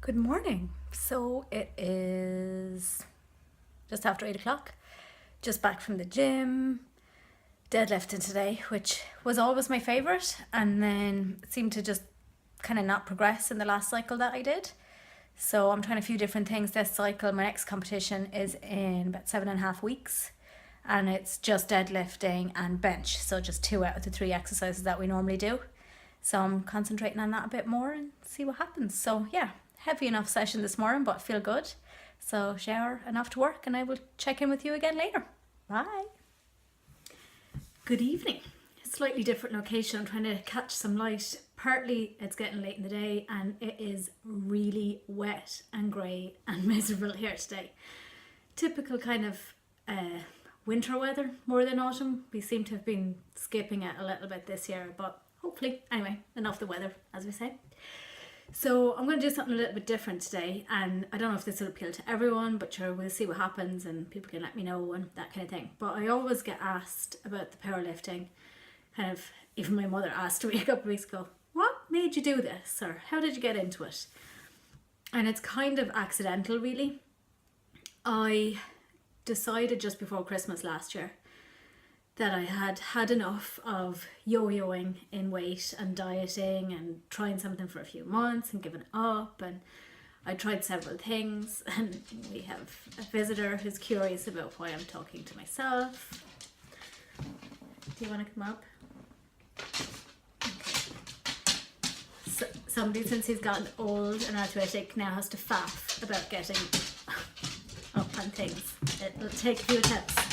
Good morning. So it is just after 8 o'clock. Just back from the gym, deadlifting today, which was always my favourite, and then it seemed to just kind of not progress in the last cycle that I did. So I'm trying a few different things this cycle. My next competition is in about 7.5 weeks, and it's just deadlifting and bench. So just 2 out of the 3 exercises that we normally do. So I'm concentrating on that a bit more and see what happens. So yeah, heavy enough session this morning, but I feel good. So shower and off to work, and I will check in with you again later. Bye. Good evening. Slightly different location. I'm trying to catch some light. Partly it's getting late in the day and it is really wet and grey and miserable here today. Typical kind of winter weather more than autumn. We seem to have been skipping it a little bit this year, but hopefully, anyway, enough the weather, as we say. So I'm going to do something a little bit different today, and I don't know if this will appeal to everyone, but sure, we'll see what happens and people can let me know and that kind of thing. But I always get asked about the powerlifting, kind of, even my mother asked me a couple of weeks ago, what made you do this, or how did you get into it? And it's kind of accidental, really. I decided just before Christmas last year that I had had enough of yo-yoing in weight and dieting and trying something for a few months and giving up, and I tried several things, and we have a visitor who's curious about why I'm talking to myself. Do you want to come up? Okay. So, somebody, since he's gotten old and arthritic, now has to faff about getting up on things. It'll take a few attempts.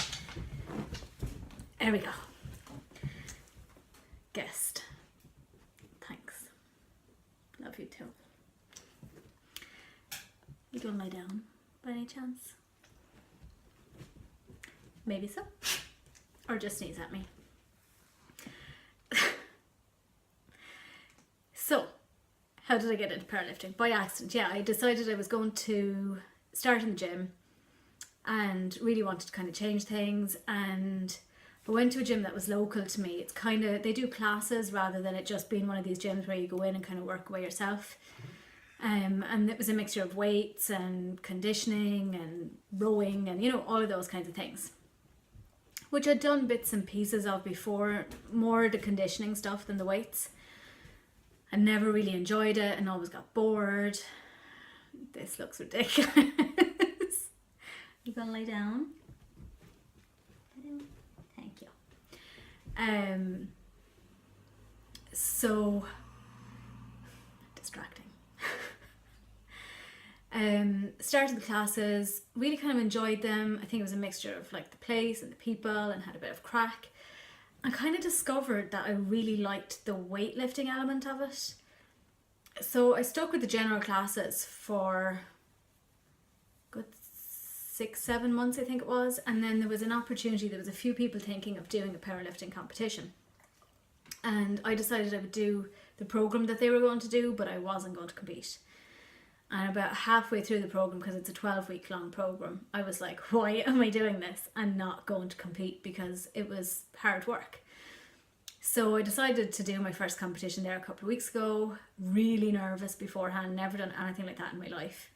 There we go. Guest. Thanks. Love you too. You gonna lie down by any chance? Maybe so. Or just sneeze at me. So, how did I get into powerlifting? By accident. Yeah, I decided I was going to start in the gym and really wanted to kind of change things, and I went to a gym that was local to me. It's kind of, they do classes rather than it just being one of these gyms where you go in and kind of work away yourself. And it was a mixture of weights and conditioning and rowing and, you know, all of those kinds of things, which I'd done bits and pieces of before, more the conditioning stuff than the weights. I never really enjoyed it and always got bored. This looks ridiculous. You gonna lay down? Thank you. So distracting. Started the classes, really kind of enjoyed them. I think it was a mixture of like the place and the people, and had a bit of crack. I kind of discovered that I really liked the weightlifting element of it. So I stuck with the general classes for good 6-7 months, I think it was, and then there was an opportunity. There was a few people thinking of doing a powerlifting competition, and I decided I would do the program that they were going to do, but I wasn't going to compete. And about halfway through the program, because it's a 12-week long program, I was like, why am I doing this and not going to compete, because it was hard work. So I decided to do my first competition there a couple of weeks ago. Really nervous beforehand, never done anything like that in my life,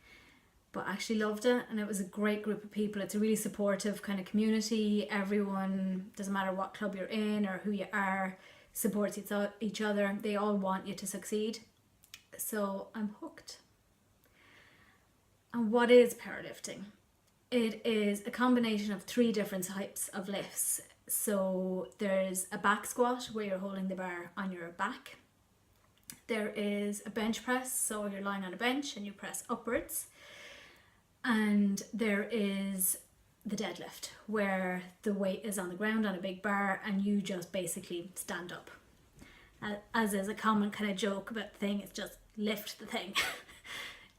but actually loved it, and it was a great group of people. It's a really supportive kind of community. Everyone, doesn't matter what club you're in or who you are, supports each other. They all want you to succeed. So I'm hooked. And what is powerlifting? It is a combination of 3 different types of lifts. So there's a back squat where you're holding the bar on your back. There is a bench press, so you're lying on a bench and you press upwards. And there is the deadlift, where the weight is on the ground on a big bar and you just basically stand up. As is a common kind of joke about the thing, it's just lift the thing.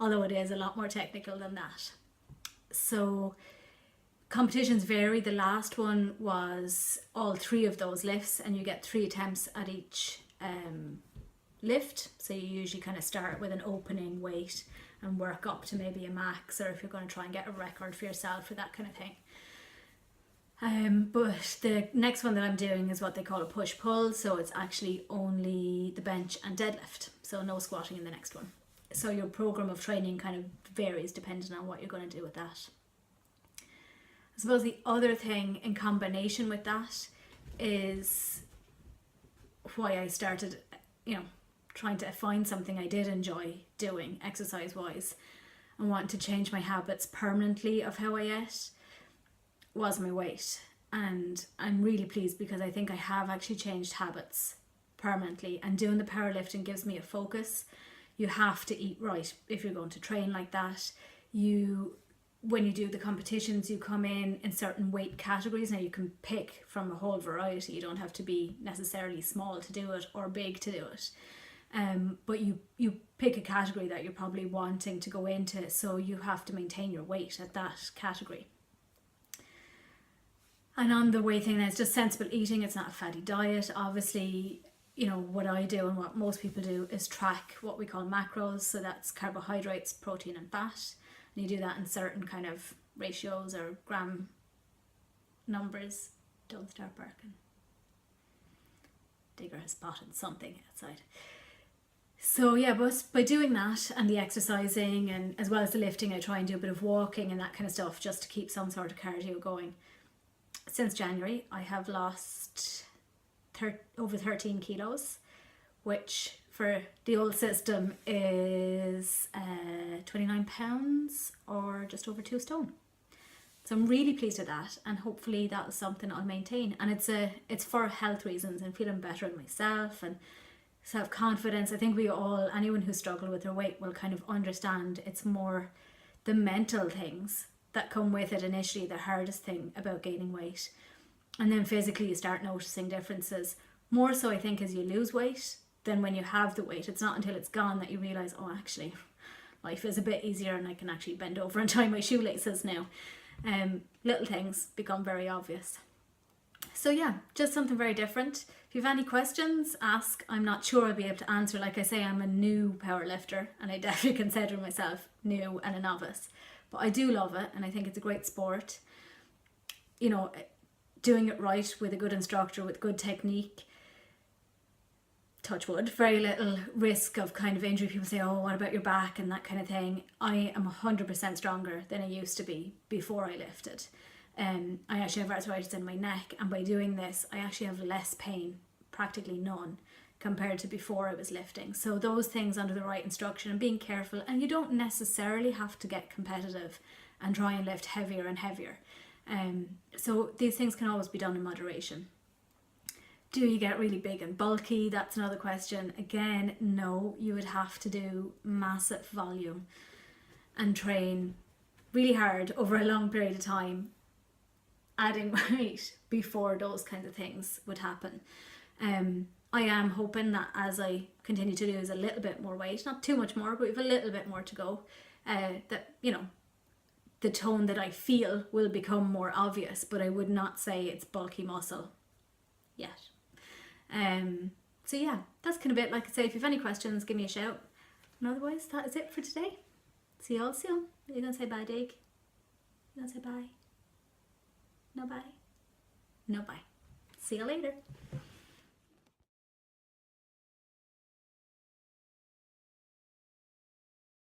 Although it is a lot more technical than that. So competitions vary. The last one was all 3 of those lifts, and you get 3 attempts at each lift. So you usually kind of start with an opening weight and work up to maybe a max, or if you're going to try and get a record for yourself or that kind of thing. But the next one that I'm doing is what they call a push-pull, so it's actually only the bench and deadlift, so no squatting in the next one. So your program of training kind of varies depending on what you're going to do with that. I suppose the other thing in combination with that is why I started, trying to find something I did enjoy doing exercise wise and wanting to change my habits permanently of how I ate, was my weight. And I'm really pleased because I think I have actually changed habits permanently, and doing the powerlifting gives me a focus. You have to eat right if you're going to train like that. When you do the competitions, you come in certain weight categories. Now you can pick from a whole variety. You don't have to be necessarily small to do it or big to do it. But you pick a category that you're probably wanting to go into, so you have to maintain your weight at that category. And on the weight thing, it's just sensible eating. It's not a fatty diet. Obviously, what I do and what most people do is track what we call macros. So that's carbohydrates, protein and fat. And you do that in certain kind of ratios or gram numbers. Don't start barking. Digger has spotted something outside. So yeah, but by doing that and the exercising and as well as the lifting, I try and do a bit of walking and that kind of stuff just to keep some sort of cardio going. Since January, I have lost over 13 kilos, which for the old system is 29 pounds or just over 2 stone. So I'm really pleased with that, and hopefully that's something I'll maintain. And it's for health reasons and feeling better in myself and self-confidence. I think anyone who struggled with their weight will kind of understand it's more the mental things that come with it initially, the hardest thing about gaining weight. And then physically you start noticing differences. More so I think as you lose weight than when you have the weight. It's not until it's gone that you realise, oh actually, life is a bit easier and I can actually bend over and tie my shoelaces now. Little things become very obvious. So yeah, just something very different. If you have any questions, ask. I'm not sure I'll be able to answer. Like I say, I'm a new powerlifter and I definitely consider myself new and a novice. But I do love it and I think it's a great sport. Doing it right with a good instructor, with good technique, touch wood, very little risk of kind of injury. People say, oh, what about your back and that kind of thing. I am 100% stronger than I used to be before I lifted. I actually have arthritis in my neck, and by doing this I actually have less pain, practically none, compared to before I was lifting. So those things under the right instruction and being careful, and you don't necessarily have to get competitive and try and lift heavier and heavier. So these things can always be done in moderation. Do you get really big and bulky? That's another question. Again, no, you would have to do massive volume and train really hard over a long period of time, adding weight before those kinds of things would happen. I am hoping that as I continue to lose a little bit more weight, not too much more, but we have a little bit more to go, that, the tone that I feel will become more obvious, but I would not say it's bulky muscle yet. So yeah, that's kind of it. Like I say, if you have any questions, give me a shout. And otherwise, that is it for today. See you all soon. Are you going to say bye, Dig? You going to say bye? No bye? No bye. See you later.